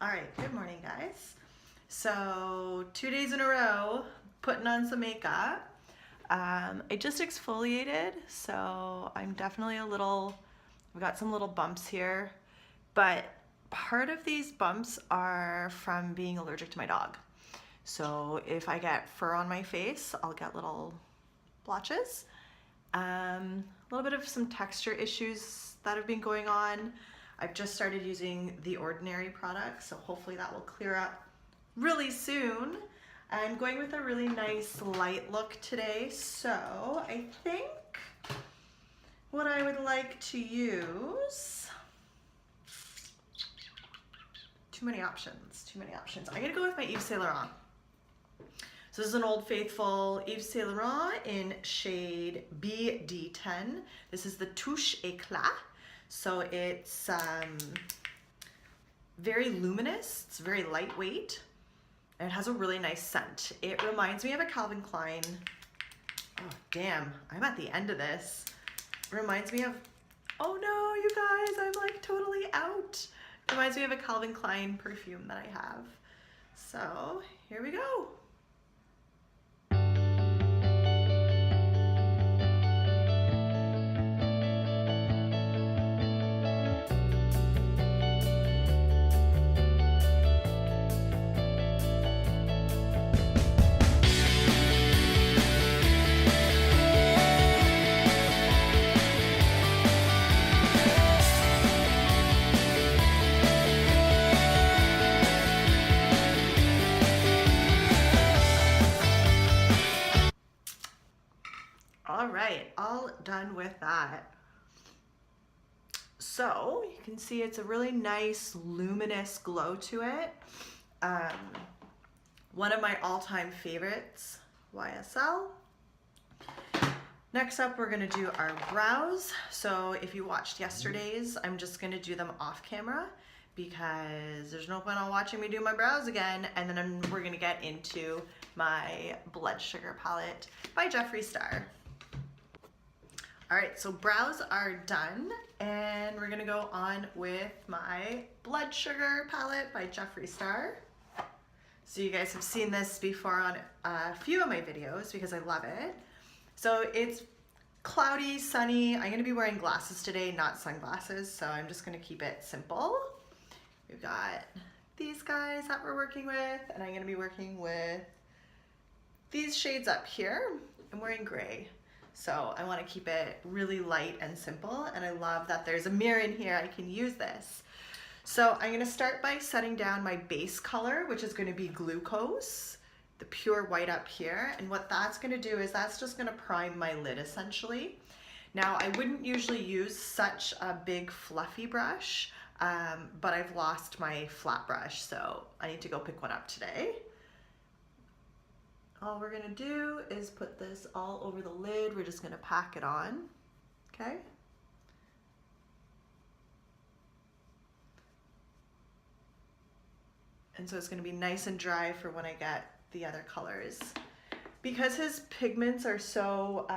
All right, good morning, guys. So 2 days in a row, putting on some makeup. I just exfoliated, so I'm definitely I've got some little bumps here, but part of these bumps are from being allergic to my dog. So if I get fur on my face, I'll get little blotches. A little bit of some texture issues that have been going on. I've just started using the Ordinary product, so hopefully that will clear up really soon. I'm going with a really nice light look today, so I think what I would like to use, too many options. I'm gonna go with my Yves Saint Laurent. So this is an Old Faithful Yves Saint Laurent in shade BD10. This is the Touche Éclat. So it's very luminous, it's very lightweight, and it has a really nice scent. It reminds me of a Calvin Klein. Oh damn, I'm at the end of this. It reminds me of, oh no, you guys, I'm like totally out. It reminds me of a Calvin Klein perfume that I have. So here we go. All right, all done with that. So you can see it's a really nice luminous glow to it. One of my all-time favorites, YSL. Next up, we're gonna do our brows. So if you watched yesterday's, I'm just gonna do them off camera because there's no point on watching me do my brows again. And then we're gonna get into my Blood Sugar palette by Jeffree Star. All right, so brows are done, and we're gonna go on with my Blood Sugar palette by Jeffree Star. So you guys have seen this before on a few of my videos because I love it. So it's cloudy, sunny. I'm gonna be wearing glasses today, not sunglasses, so I'm just gonna keep it simple. We've got these guys that we're working with, and I'm gonna be working with these shades up here. I'm wearing gray. So I want to keep it really light and simple, and I love that there's a mirror in here. I can use this. So I'm going to start by setting down my base color, which is going to be Glucose, the pure white up here. And what that's going to do is that's just going to prime my lid essentially. Now I wouldn't usually use such a big fluffy brush, but I've lost my flat brush, so I need to go pick one up today. All we're gonna do is put this all over the lid. We're just gonna pack it on, okay? And so it's gonna be nice and dry for when I get the other colors. Because his pigments are so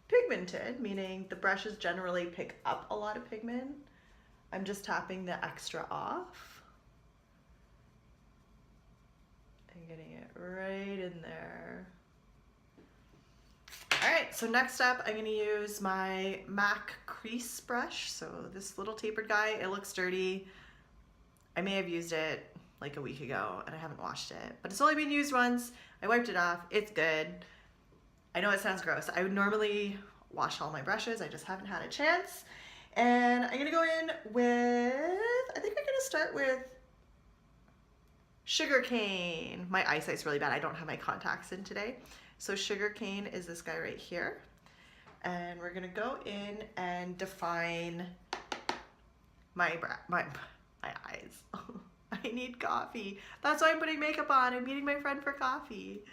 pigmented, meaning the brushes generally pick up a lot of pigment, I'm just tapping the extra off. And getting it right in there. All right, so next up, I'm gonna use my MAC crease brush. So this little tapered guy, it looks dirty. I may have used it like a week ago and I haven't washed it, but it's only been used once. I wiped it off, it's good. I know it sounds gross. I would normally wash all my brushes, I just haven't had a chance. And I'm gonna go in with, I think I'm gonna start with Sugarcane. My eyesight's really bad. I don't have my contacts in today. So Sugarcane is this guy right here. And we're gonna go in and define my eyes. I need coffee. That's why I'm putting makeup on. I'm meeting my friend for coffee.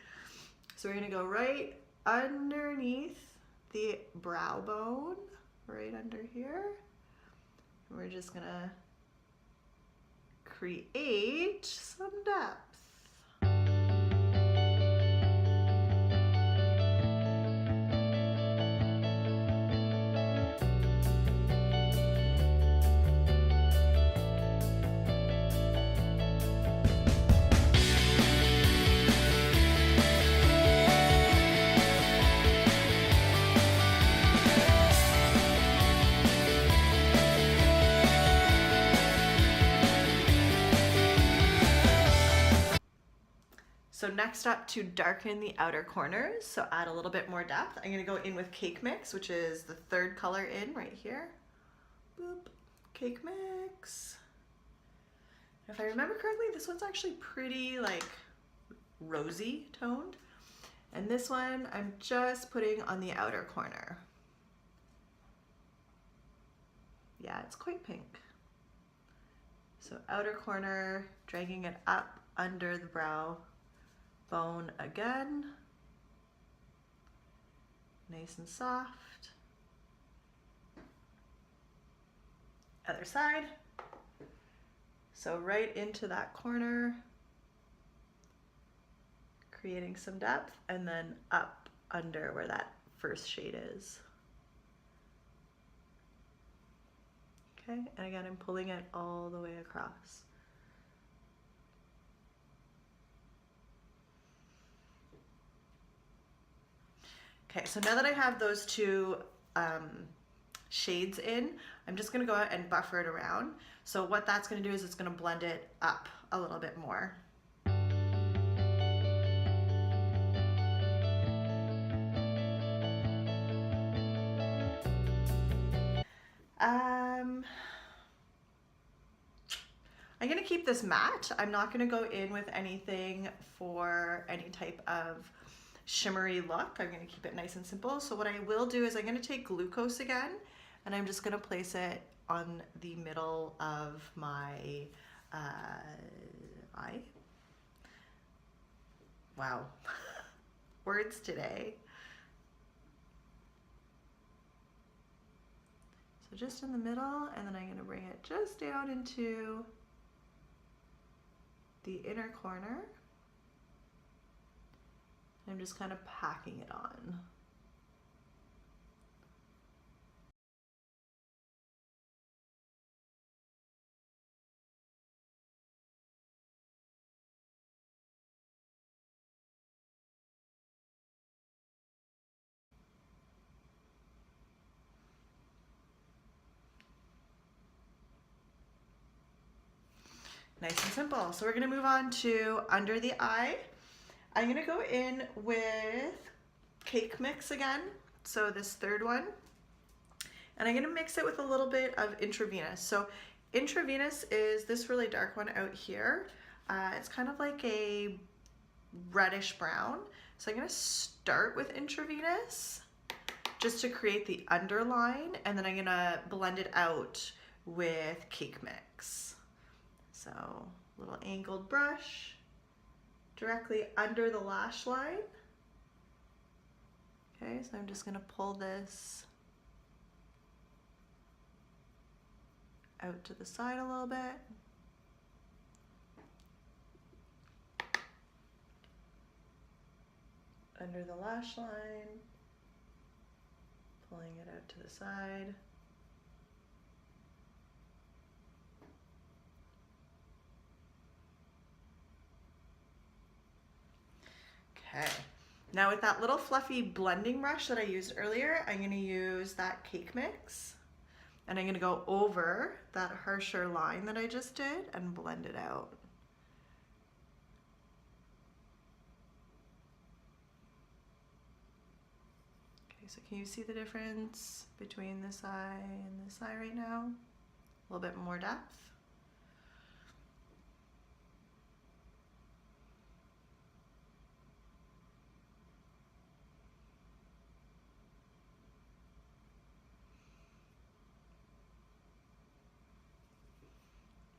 So we're gonna go right underneath the brow bone, right under here. And we're just gonna create some depth. So next up, to darken the outer corners, so add a little bit more depth, I'm gonna go in with Cake Mix, which is the third color in right here. Boop, Cake Mix. If I remember correctly, this one's actually pretty like rosy toned. And this one I'm just putting on the outer corner. Yeah, it's quite pink. So outer corner, dragging it up under the brow bone again. Nice and soft. Other side. So right into that corner, creating some depth, and then up under where that first shade is. Okay, and again, I'm pulling it all the way across. Okay, so now that I have those two shades in, I'm just gonna go out and buffer it around. So what that's gonna do is it's gonna blend it up a little bit more. I'm gonna keep this matte. I'm not gonna go in with anything for any type of shimmery look. I'm gonna keep it nice and simple. So what I will do is I'm gonna take glucose again, and I'm just gonna place it on the middle of my eye. Wow, words today. So just in the middle, and then I'm gonna bring it just down into the inner corner. I'm just kind of packing it on. Nice and simple. So we're gonna move on to under the eye. I'm gonna go in with Cake Mix again, so this third one. And I'm gonna mix it with a little bit of Intravenous. So Intravenous is this really dark one out here. It's kind of like a reddish brown. So I'm gonna start with Intravenous just to create the underline, and then I'm gonna blend it out with Cake Mix. So little angled brush directly under the lash line. Okay, so I'm just gonna pull this out to the side a little bit. Under the lash line, pulling it out to the side. Okay, now with that little fluffy blending brush that I used earlier, I'm gonna use that Cake Mix, and I'm gonna go over that harsher line that I just did and blend it out. Okay, so can you see the difference between this eye and this eye right now? A little bit more depth.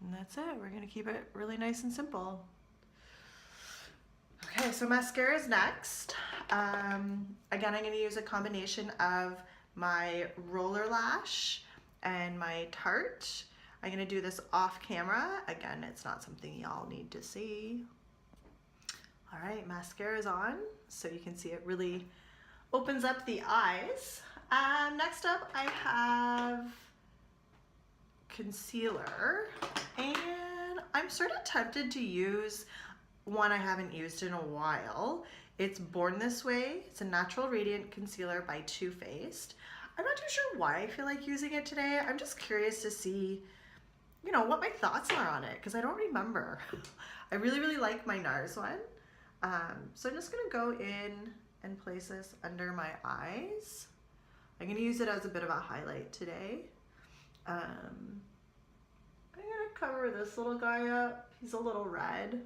And that's it. We're gonna keep it really nice and simple. Okay, so mascara is next. Again, I'm gonna use a combination of my Roller Lash and my Tarte. I'm gonna do this off camera. Again, it's not something y'all need to see. All right, mascara is on, so you can see it really opens up the eyes. Next up, I have concealer, and I'm sort of tempted to use one I haven't used in a while. It's Born This Way. It's a natural radiant concealer by Too Faced. I'm not too sure why I feel like using it today. I'm just curious to see, you know, what my thoughts are on it, because I don't remember. I really like my NARS one. So I'm just gonna go in and place this under my eyes. I'm gonna use it as a bit of a highlight today. I'm gonna cover this little guy up. He's a little red.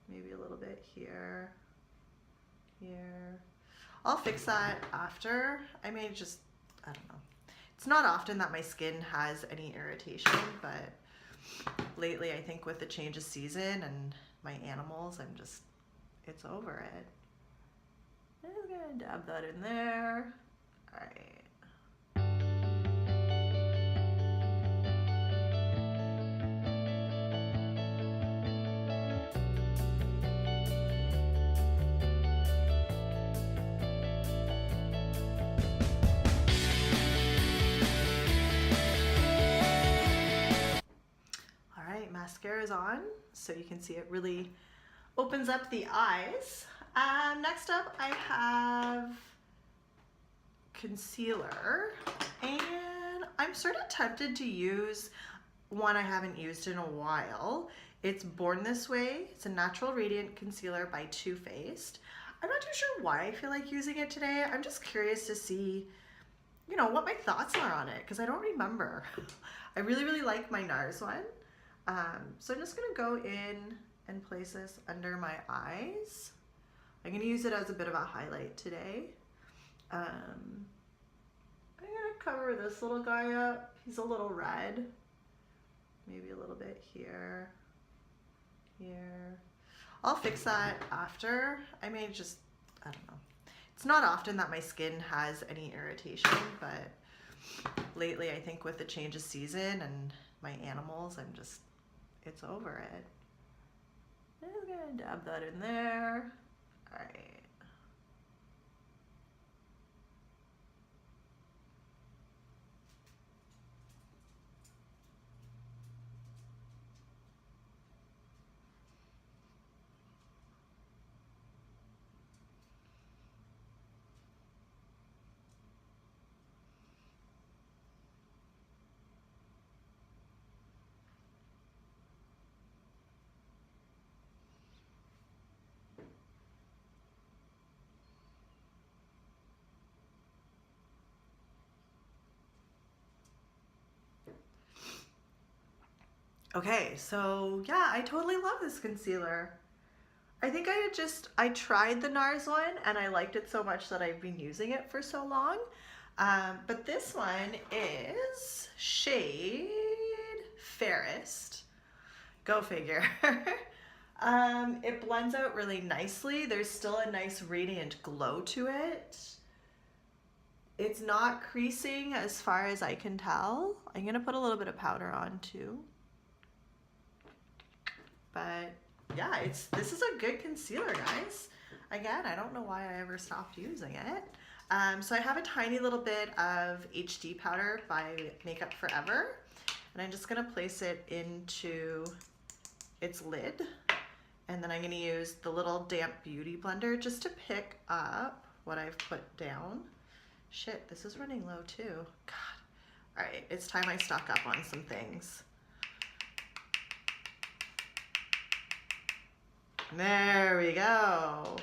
Maybe a little bit here, here. I'll fix that after. I don't know. It's not often that my skin has any irritation, but lately I think with the change of season and my animals, it's over it. I'm just gonna dab that in there. All right. Mascara is on, so you can see it really opens up the eyes. Next up I have concealer, and I'm sort of tempted to use one I haven't used in a while. It's Born This Way. It's a natural radiant concealer by Too Faced. I'm not too sure why I feel like using it today. I'm just curious to see, what my thoughts are on it, because I don't remember. I really like my NARS one. So I'm just gonna go in and place this under my eyes. I'm gonna use it as a bit of a highlight today. I'm gonna cover this little guy up. He's a little red. Maybe a little bit here, here. I'll fix that after. I don't know. It's not often that my skin has any irritation, but lately I think with the change of season and my animals, it's over it. I'm just gonna dab that in there. All right. Okay, so yeah, I totally love this concealer. I think I tried the NARS one and I liked it so much that I've been using it for so long. But this one is shade Fairest. Go figure. It blends out really nicely. There's still a nice radiant glow to it. It's not creasing as far as I can tell. I'm gonna put a little bit of powder on too. But yeah, this is a good concealer, guys. Again, I don't know why I ever stopped using it. So I have a tiny little bit of HD powder by Makeup Forever, and I'm just gonna place it into its lid, and then I'm gonna use the little damp beauty blender just to pick up what I've put down. Shit, this is running low too. God. All right, it's time I stock up on some things. There we go.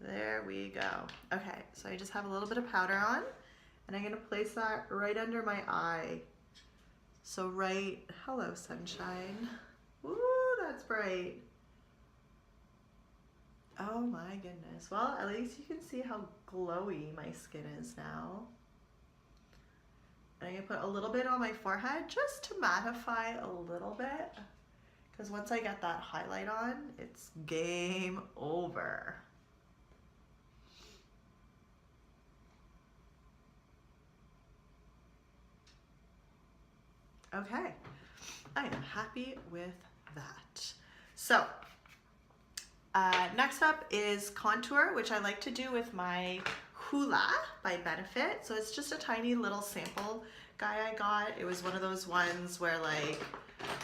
There we go. Okay, so I just have a little bit of powder on, and I'm gonna place that right under my eye. So hello sunshine. Ooh, that's bright. Oh my goodness. Well, at least you can see how glowy my skin is now. And I'm gonna put a little bit on my forehead just to mattify a little bit. Because once I get that highlight on, it's game over. Okay, I am happy with that. So, next up is contour, which I like to do with my Hoola by Benefit. So it's just a tiny little sample guy I got. It was one of those ones where like,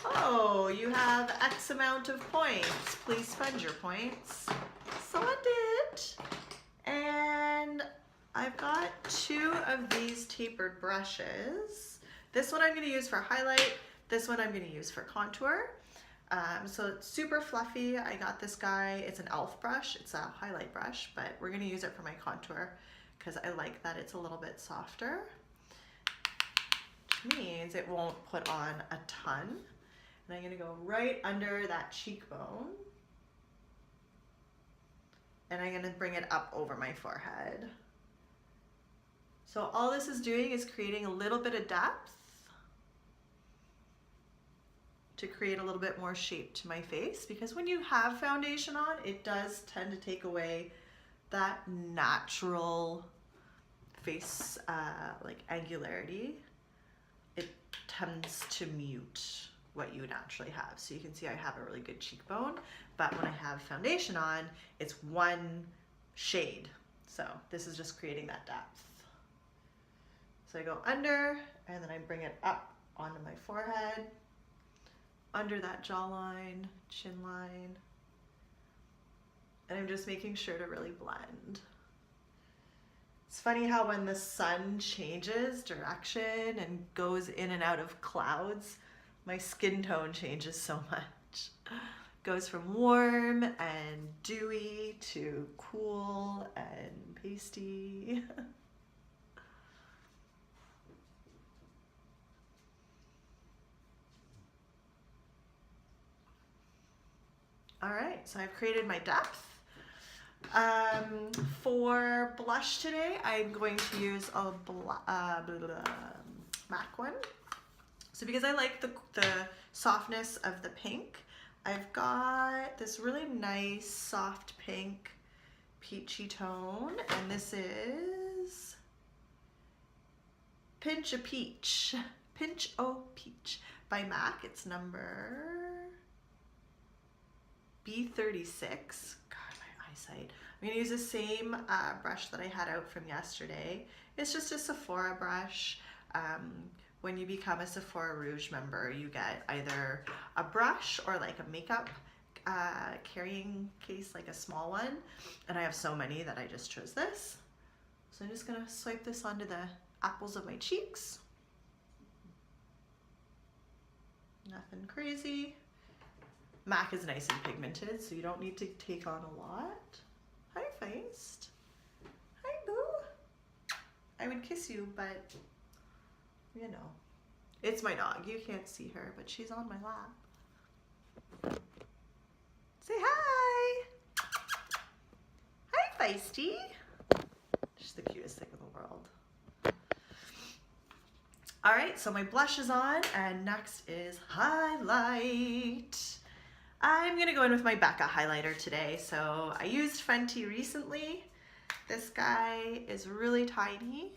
oh, you have X amount of points, please spend your points. So I did. And I've got 2 of these tapered brushes. This one I'm gonna use for highlight, this one I'm gonna use for contour. So it's super fluffy. I got this guy, it's an e.l.f. brush. It's a highlight brush, but we're gonna use it for my contour because I like that it's a little bit softer, which means it won't put on a ton. And I'm gonna go right under that cheekbone. And I'm gonna bring it up over my forehead. So all this is doing is creating a little bit of depth to create a little bit more shape to my face, because when you have foundation on, it does tend to take away that natural face like angularity. It tends to mute what you naturally have. So you can see I have a really good cheekbone, but when I have foundation on, it's one shade. So this is just creating that depth. So I go under, and then I bring it up onto my forehead, under that jawline, chin line, and I'm just making sure to really blend. It's funny how when the sun changes direction and goes in and out of clouds, my skin tone changes so much. Goes from warm and dewy to cool and pasty. All right, so I've created my depth. For blush today, I'm going to use a MAC one. So because I like the softness of the pink, I've got this really nice soft pink peachy tone, and this is Pinch o' Peach by MAC. It's number B36. God, my eyesight. I'm gonna use the same brush that I had out from yesterday. It's just a Sephora brush. When you become a Sephora Rouge member, you get either a brush or like a makeup carrying case, like a small one. And I have so many that I just chose this. So I'm just gonna swipe this onto the apples of my cheeks. Nothing crazy. MAC is nice and pigmented, so you don't need to take on a lot. Hi, Feist. Hi, boo. I would kiss you, but you know, it's my dog. You can't see her, but she's on my lap. Say hi. Hi, Feisty. She's the cutest thing in the world. All right, so my blush is on, and next is highlight. I'm gonna go in with my Becca highlighter today. So I used Fenty recently. This guy is really tiny.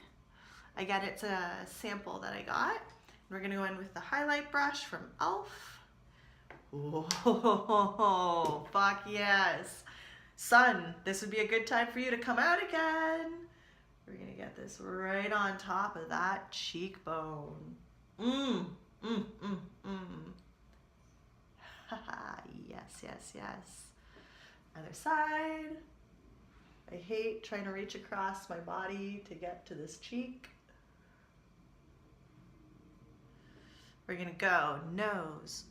Again, it's a sample that I got. We're gonna go in with the highlight brush from e.l.f. Oh, fuck yes. Sun, this would be a good time for you to come out again. We're gonna get this right on top of that cheekbone. Yes, yes, yes. Other side. I hate trying to reach across my body to get to this cheek. We're gonna go nose.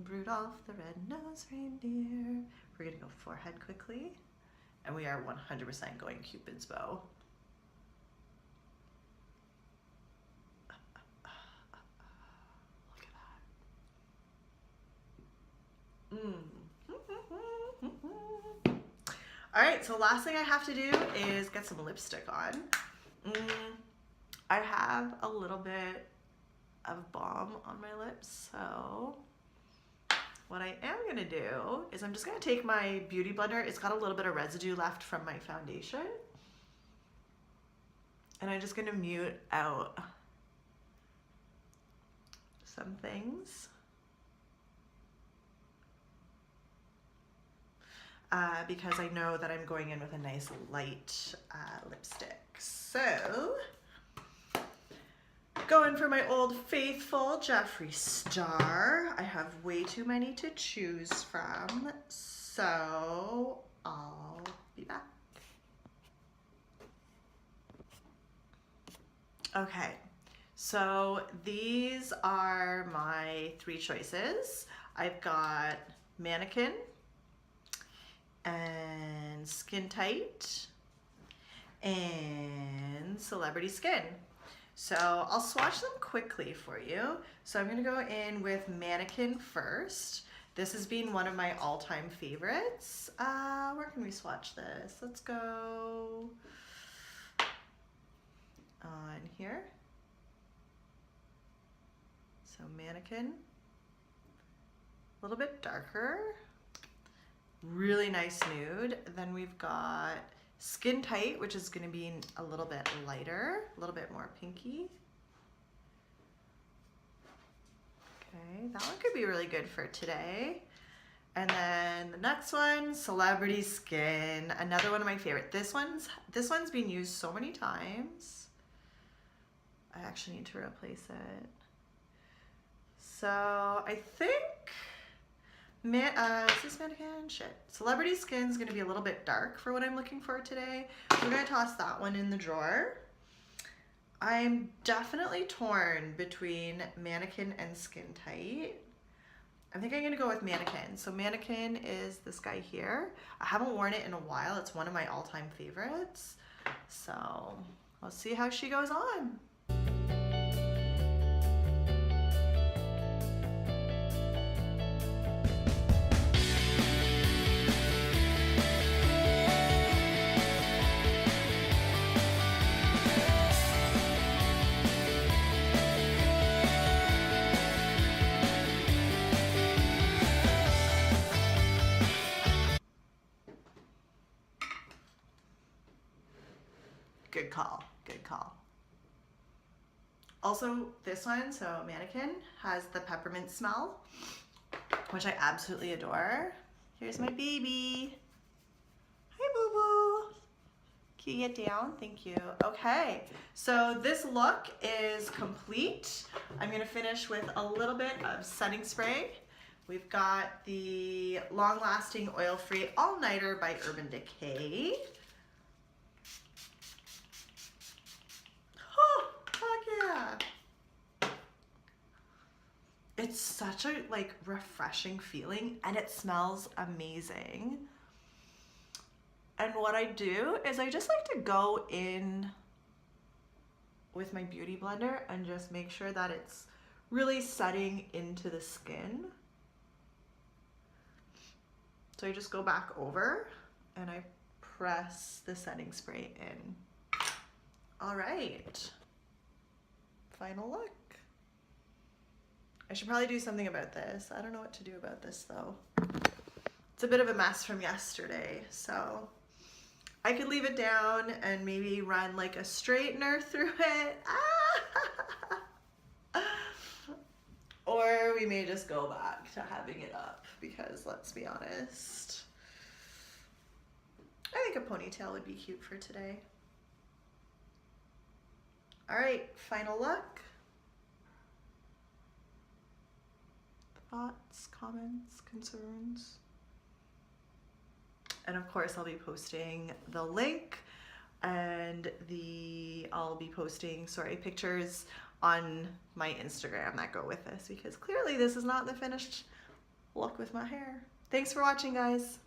Rudolph the red-nosed reindeer. We're gonna go forehead quickly. And we are 100% going Cupid's bow. Look at that. All right, so last thing I have to do is get some lipstick on. I have a little bit of balm on my lips, so what I am gonna do is I'm just gonna take my beauty blender. It's got a little bit of residue left from my foundation, and I'm just gonna mute out some things. Because I know that I'm going in with a nice light lipstick. So, going for my old faithful Jeffree Star. I have way too many to choose from, so I'll be back. Okay, So these are my three choices. I've got Mannequin and Skin Tight and Celebrity Skin. So I'll swatch them quickly for you. So I'm gonna go in with Mannequin first. This has been one of my all-time favorites. Where can we swatch this? Let's go on here. So Mannequin, a little bit darker, really nice nude. Then we've got Skin Tight, which is gonna be a little bit lighter, a little bit more pinky. Okay, that one could be really good for today. And then the next one, Celebrity Skin, another one of my favorite. This one's been used so many times. I actually need to replace it. So I think, is this Mannequin? Shit. Celebrity Skin's gonna be a little bit dark for what I'm looking for today. We're gonna toss that one in the drawer. I'm definitely torn between Mannequin and Skin Tight. I think I'm gonna go with Mannequin. So Mannequin is this guy here. I haven't worn it in a while. It's one of my all-time favorites. So let's see how she goes on. Good call, good call. Also, this one, so Mannequin, has the peppermint smell, which I absolutely adore. Here's my baby. Hi, boo-boo. Can you get down? Thank you. Okay, so this look is complete. I'm gonna finish with a little bit of setting spray. We've got the Long Lasting Oil Free All Nighter by Urban Decay. It's such a refreshing feeling and it smells amazing. And what I do is I just like to go in with my beauty blender and just make sure that it's really setting into the skin. So I just go back over and I press the setting spray in. All right, final look. I should probably do something about this. I don't know what to do about this though. It's a bit of a mess from yesterday, so I could leave it down and maybe run like a straightener through it. Or we may just go back to having it up because let's be honest, I think a ponytail would be cute for today. All right, final look. Thoughts, comments, concerns? And of course I'll be posting the link and I'll be posting, pictures on my Instagram that go with this because clearly this is not the finished look with my hair. Thanks for watching, guys.